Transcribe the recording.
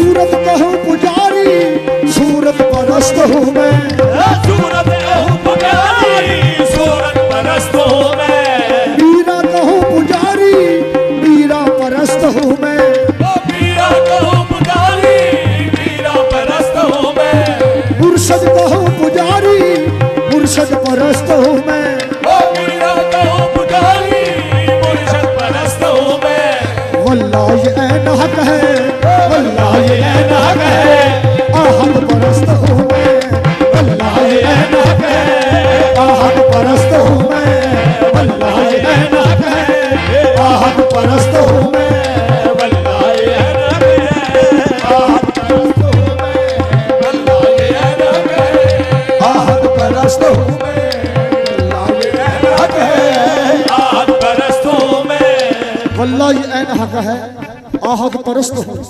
सूरत कहूँ पुजारी, सूरत परस्त हूँ मैं। सूरत कहूँ पुजारी, सूरत परस्त हूँ मैं। मीरा कहूँ पुजारी, मीरा परस्त हूँ मैं। मीरा कहूँ पुजारी, मीरा परस्त हूँ मैं। मुर्शद कहूँ पुजारी, मुर्शद परस्त हूँ मैं। मीरा कहूँ पुजारी, मुर्शद परस्त हूँ मैं। वल्लाह ये ऐन हक है, वल्लाह ये ऐन हक है, आहद परस्त हूँ मैं। वल्लाह ये ऐन हक है, आहद परस्त हूँ मैं। वल्लाह ये ऐन हक है, आहद परस्त हूँ मैं। वल्लाह ये ऐन है, आहद परस्त हूँ मैं। वल्लाह ये ऐन है, आहद परस्त हूँ मैं। वल्लाह ये ऐन हक है, आहद परस्त हूँ मैं। वल्लाह ये ऐन हक है, आहद परस्त हूँ।